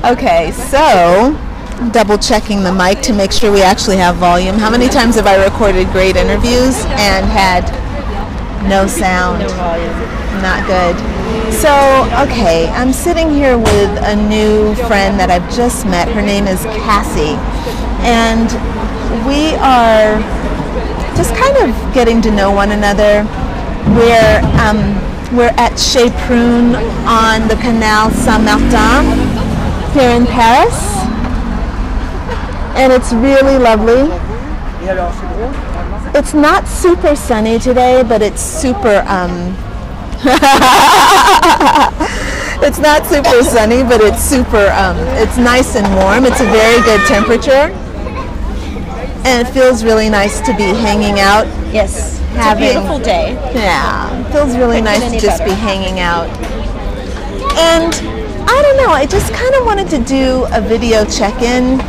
Okay, so double checking the mic to make sure we actually have volume. How many times have I recorded great interviews and had no sound? No volume. Not good. So, okay, I'm sitting here with a new friend that I've just met. Her name is Cassie. And we are just kind of getting to know one another. We're at Chez Prune on the Canal Saint-Martin here in Paris. And it's really lovely. It's not super sunny today, but it's super it's not super sunny, but it's super it's nice and warm. It's a very good temperature. And it feels really nice to be hanging out. Yes, it's a beautiful day. Yeah, it feels really nice to just be hanging out. And I don't know, I just kind of wanted to do a video check-in.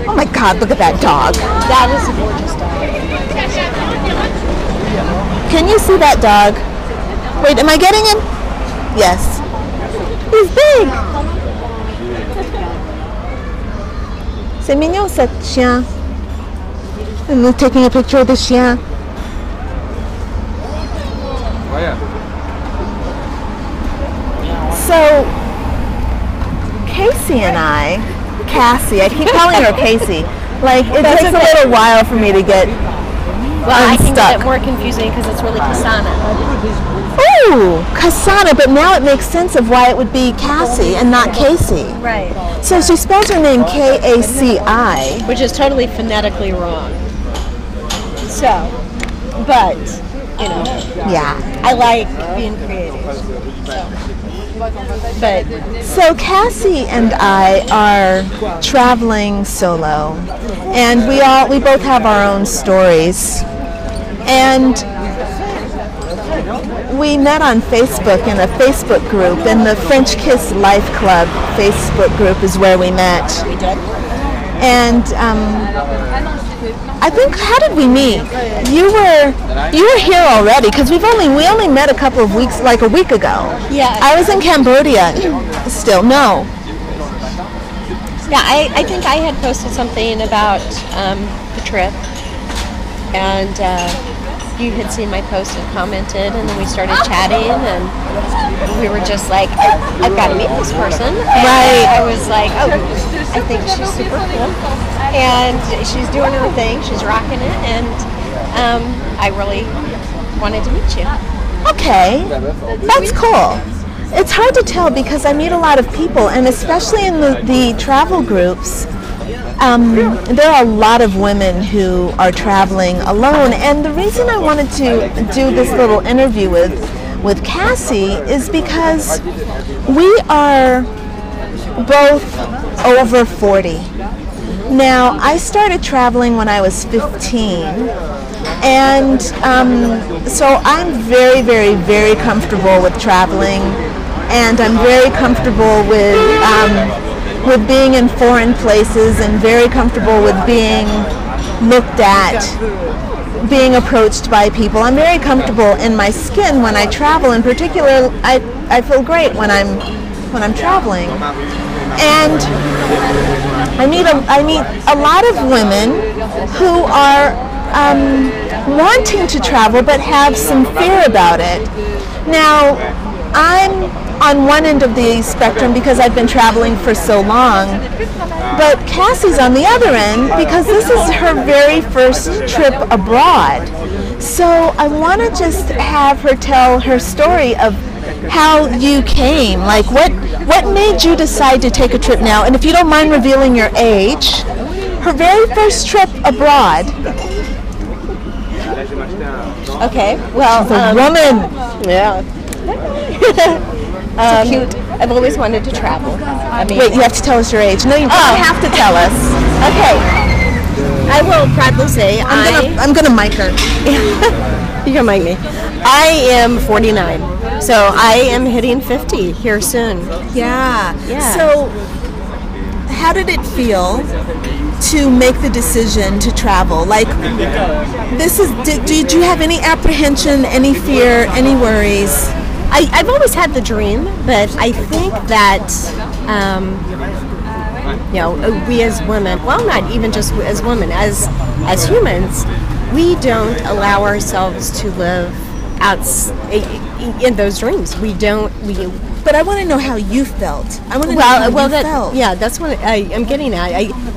Oh my God, look at that dog. That is a gorgeous dog. Can you see that dog? Wait, am I getting him? Yes. He's big. C'est mignon, ce chien. And we're taking a picture of the chien. So, Cassie and Cassie, I keep calling her Cassie. Like, it takes a little while for me to get Well, I can get it more confusing because it's really Kasana. Oh, Kasana, but now it makes sense of why it would be Cassie and not Casey. Right. So she spells her name K-A-C-I. Which is totally phonetically wrong. So, but, you know. Yeah. I like being creative. So Cassie and I are traveling solo, and we both have our own stories. And we met on Facebook in a Facebook group, and the French Kiss Life Club Facebook group is where we met. We did. And I think, how did we meet? You were here already, because we only met a couple of weeks, like a week ago. Yeah. I was in Cambodia still. No. Yeah, I think I had posted something about the trip, and you had seen my post and commented, and then we started chatting, and we were just like, I've got to meet this person. And right. I was like, oh, I think she's super cool, and she's doing her thing, she's rocking it, and I really wanted to meet you. Okay, that's cool. It's hard to tell because I meet a lot of people, and especially in the travel groups, there are a lot of women who are traveling alone. And the reason I wanted to do this little interview with Cassie is because we are both over 40. Now, I started traveling when I was 15. And so I'm very, very, very comfortable with traveling, and I'm very comfortable with being in foreign places, and very comfortable with being looked at, being approached by people. I'm very comfortable in my skin when I travel. In particular, I feel great when I'm traveling. And I meet a lot of women who are wanting to travel but have some fear about it. Now, I'm on one end of the spectrum because I've been traveling for so long, but Cassie's on the other end because this is her very first trip abroad. So I want to just have her tell her story of how you came, like what made you decide to take a trip now, and if you don't mind revealing your age, her very first trip abroad. Okay, well, she's a woman. Yeah. Cute. I've always wanted to travel. I mean, wait, you have to tell us your age. No, you don't have to tell us. Okay. I will proudly say I'm gonna mic her. You can mic me. I am 49, so I am hitting 50 here soon. Yeah. So, how did it feel to make the decision to travel? Like, did you have any apprehension, any fear, any worries? I've always had the dream, but I think that we as women, well, not even just as women, as humans, we don't allow ourselves to live out in those dreams. We don't. But I want to know how you felt. I want to know how you felt. Yeah, that's what I'm getting at.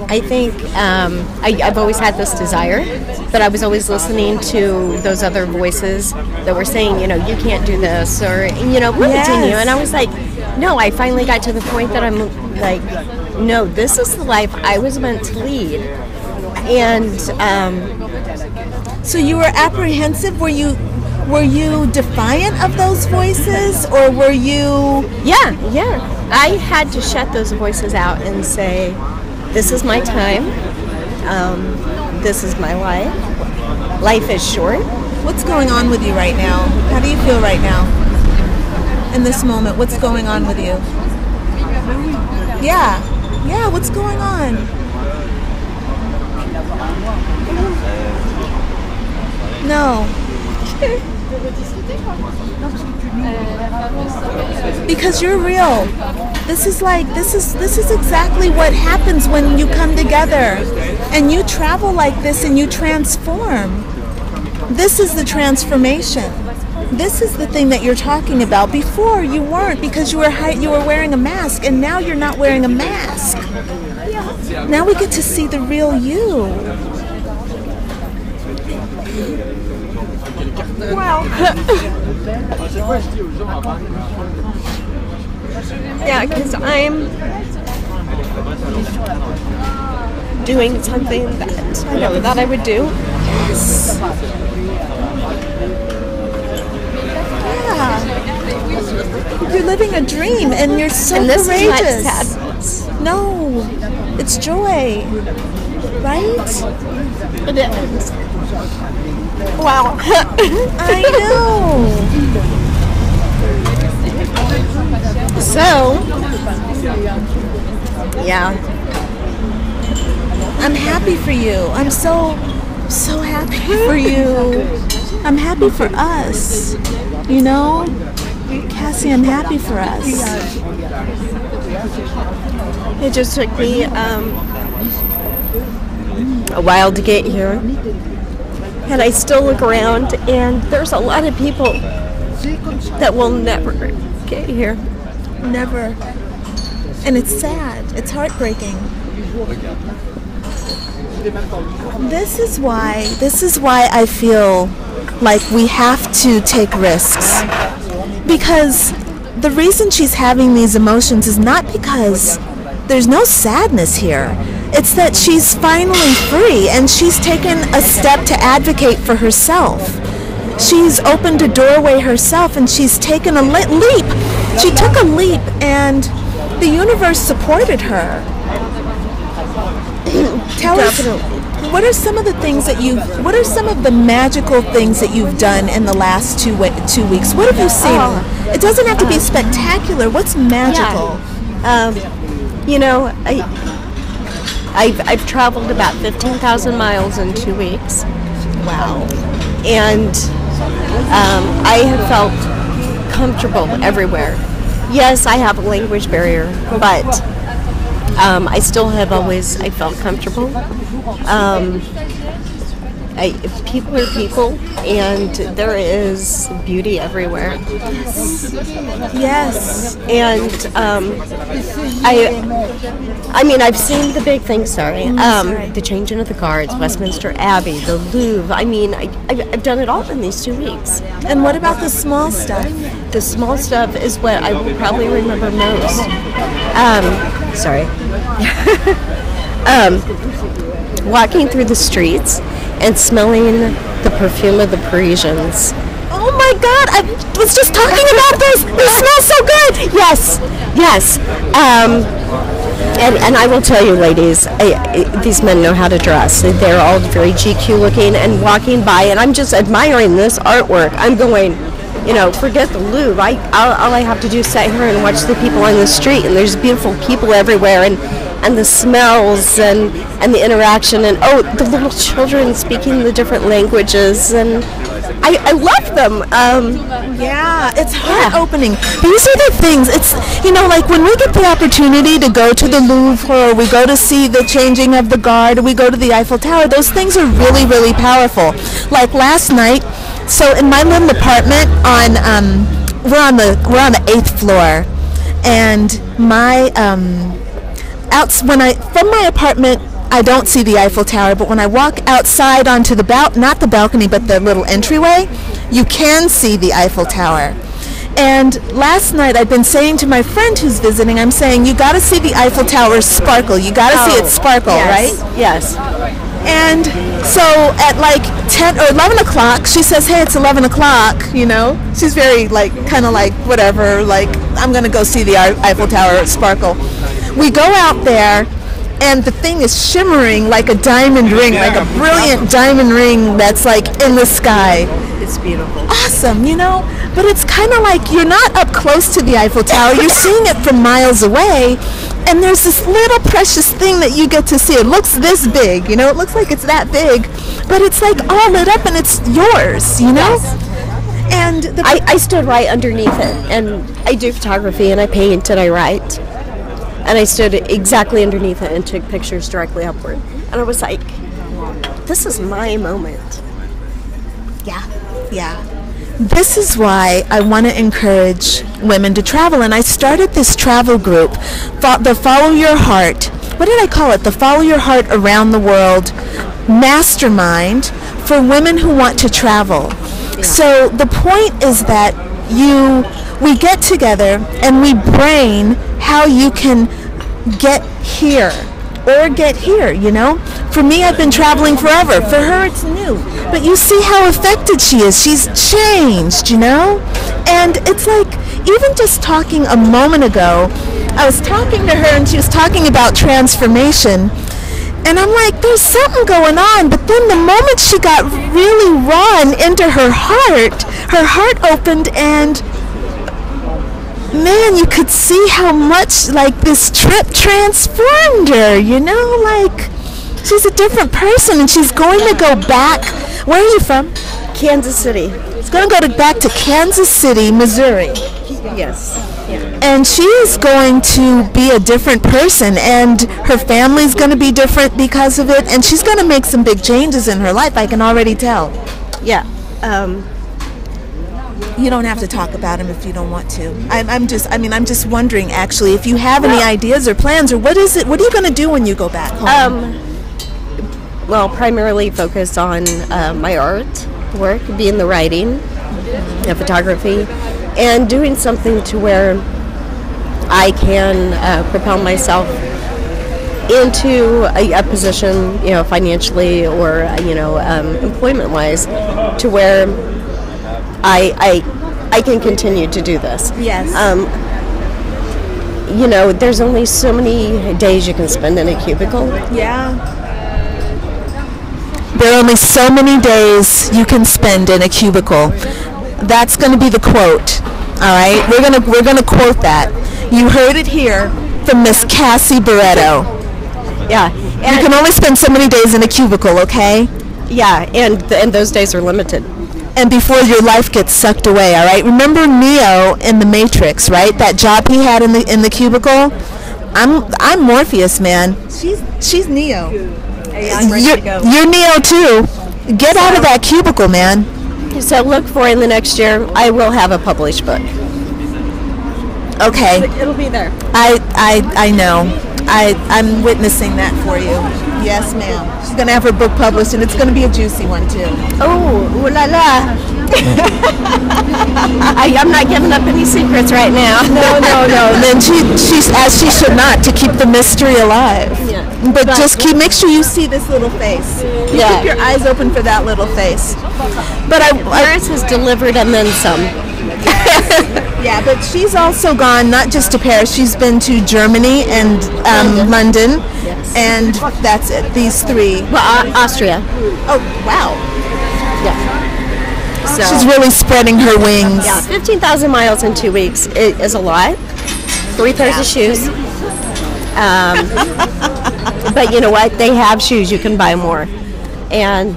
I think I've always had this desire, but I was always listening to those other voices that were saying, you can't do this, or, limiting you. And I was like, no, I finally got to the point that I'm like, no, this is the life I was meant to lead. And so you were apprehensive? Were you defiant of those voices, or were you? Yeah. I had to shut those voices out and say, this is my time. This is my life. Life is short. What's going on with you right now? How do you feel right now? In this moment, what's going on with you? Yeah, what's going on? No. Because you're real. This is exactly what happens when you come together and you travel like this and you transform. This is the transformation. This is the thing that you're talking about. Before you weren't, because you were wearing a mask, and now you're not wearing a mask. Now we get to see the real you. Wow. Yeah, because I'm doing something that I never thought I would do. Yes. Yeah. You're living a dream, and you're so and this courageous. Is not sadness. No, it's joy, right? It is. Wow. I know. So, yeah. I'm happy for you. I'm so happy for you. I'm happy for us. Cassie, I'm happy for us. It just took me a while to get here. And I still look around, and there's a lot of people that will never get here. Never. And it's sad. It's heartbreaking. This is why I feel like we have to take risks. Because the reason she's having these emotions is not because there's no sadness here. It's that she's finally free, and she's taken a step to advocate for herself. She's opened a doorway herself, and she's taken a leap. She took a leap, and the universe supported her. Tell us, what are some of the magical things that you've done in the last 2 weeks? What have you seen? It doesn't have to be spectacular. What's magical? Yeah. I've traveled about 15,000 miles in 2 weeks. Wow. And I have felt comfortable everywhere. Yes, I have a language barrier, but I still have I felt comfortable. People are people, and there is beauty everywhere. Yes. And I've seen the big things. The changing of the guards, Westminster Abbey, the Louvre. I've done it all in these 2 weeks. And what about the small stuff? The small stuff is what I will probably remember most. Walking through the streets and smelling the perfume of the Parisians. Oh my God, I was just talking about this. They smell so good. Yes. And I will tell you, ladies, these men know how to dress. They're all very GQ looking, and walking by, and I'm just admiring this artwork. I'm going, forget the Louvre. All I have to do is sit here and watch the people on the street, and there's beautiful people everywhere, and the smells and the interaction, and the little children speaking the different languages, and I love them. Yeah, it's heart-opening. These are the things, it's, you know, like when we get the opportunity to go to the Louvre, or we go to see the changing of the guard, or we go to the Eiffel Tower, those things are really, really powerful. Like last night, so in my little apartment we're on the 8th floor, and from my apartment, I don't see the Eiffel Tower, but when I walk outside onto the not the balcony, but the little entryway, you can see the Eiffel Tower. And last night I've been saying to my friend who's visiting, I'm saying, you got to see the Eiffel Tower sparkle. You got to see it sparkle, yes, right? Yes. And so at like 10 or 11 o'clock, she says, hey, it's 11 o'clock, you know? She's very like, kind of like, whatever, like, I'm going to go see the Eiffel Tower sparkle. We go out there, and the thing is shimmering like a diamond ring, like a brilliant diamond ring that's like in the sky. It's beautiful. Awesome, you know? But it's kind of like you're not up close to the Eiffel Tower. You're seeing it from miles away, and there's this little precious thing that you get to see. It looks this big, you know? It looks like it's that big, but it's like all lit up and it's yours, you know? Yes. And I stood right underneath it, and I do photography, and I paint, and I write. And I stood exactly underneath it and took pictures directly upward. And I was like, this is my moment. Yeah. This is why I want to encourage women to travel. And I started this travel group, the Follow Your Heart. What did I call it? The Follow Your Heart Around the World Mastermind for women who want to travel. Yeah. So the point is that we get together and we brain how you can get here or get here, you know? For me, I've been traveling forever. For her, it's new. But you see how affected she is. She's changed, you know? And it's like, even just talking a moment ago, I was talking to her and she was talking about transformation. And I'm like, there's something going on. But then the moment she got really raw and into her heart opened, and man, you could see how much like this trip transformed her, you know, like she's a different person, and she's going to go back. Where are you from? Kansas City. She's going to go back to Kansas City, Missouri. Yes. Yeah. And she is going to be a different person, and her family's going to be different because of it, and she's going to make some big changes in her life. I can already tell. Yeah. You don't have to talk about him if you don't want to. I'm just wondering, actually, if you have any ideas or plans, or what are you going to do when you go back home? Well, primarily focus on my art work, being the writing, the photography, and doing something to where I can propel myself into a position, you know, financially or, you know, employment-wise, to where I can continue to do this. Yes. You know, there's only so many days you can spend in a cubicle. Yeah. There are only so many days you can spend in a cubicle. That's going to be the quote. All right, we're gonna quote that. You heard it here from Miss Cassie Barretto. Yeah. And you can only spend so many days in a cubicle, okay? Yeah, and those days are limited. And before your life gets sucked away, all right? Remember Neo in The Matrix, right? That job he had in the cubicle? I'm Morpheus, man. She's Neo. You're Neo too. Get out of that cubicle, man. So look for in the next year, I will have a published book. Okay. It'll be there. I know. I'm witnessing that for you. Yes, ma'am. She's going to have her book published, and it's going to be a juicy one, too. Oh, ooh la la. I'm not giving up any secrets right now. No. And then she's as she should not, to keep the mystery alive. Yeah. But just make sure you see this little face. Keep your eyes open for that little face. But Paris has delivered and then some. Yeah, but she's also gone not just to Paris. She's been to Germany and London. Yes. And that's it. These three. Well, Austria. Oh, wow. Yeah. So she's really spreading her wings. Yeah, 15,000 miles in 2 weeks is a lot. 3 pairs of shoes. But you know what? They have shoes. You can buy more. And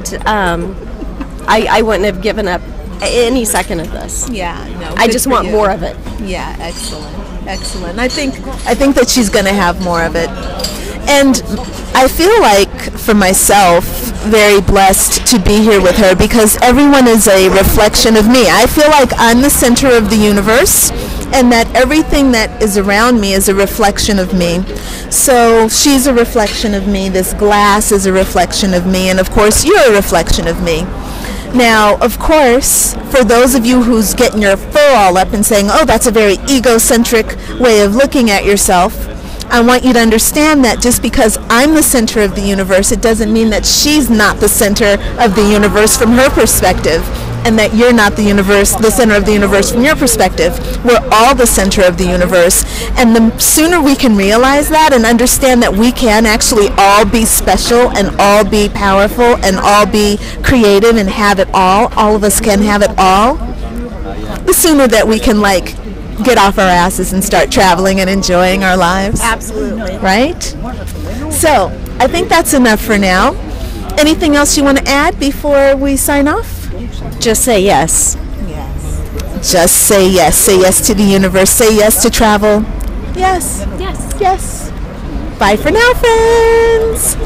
I wouldn't have given up any second of this. Yeah, no. I just want more of it. Yeah, excellent. I think that she's going to have more of it. And I feel like, for myself, very blessed to be here with her because everyone is a reflection of me. I feel like I'm the center of the universe and that everything that is around me is a reflection of me. So she's a reflection of me, this glass is a reflection of me, and of course you're a reflection of me. Now, of course, for those of you who's getting your fur all up and saying, oh, that's a very egocentric way of looking at yourself, I want you to understand that just because I'm the center of the universe, it doesn't mean that she's not the center of the universe from her perspective, and that you're not the center of the universe from your perspective. We're all the center of the universe, and the sooner we can realize that and understand that we can actually all be special and all be powerful and all be creative and have it all of us can have it all, the sooner that we can get off our asses and start traveling and enjoying our lives. Absolutely. Right? So, I think that's enough for now. Anything else you want to add before we sign off? Just say yes. Just say yes. Say yes to the universe. Say yes to travel. Yes. Yes. Yes. Bye for now, friends.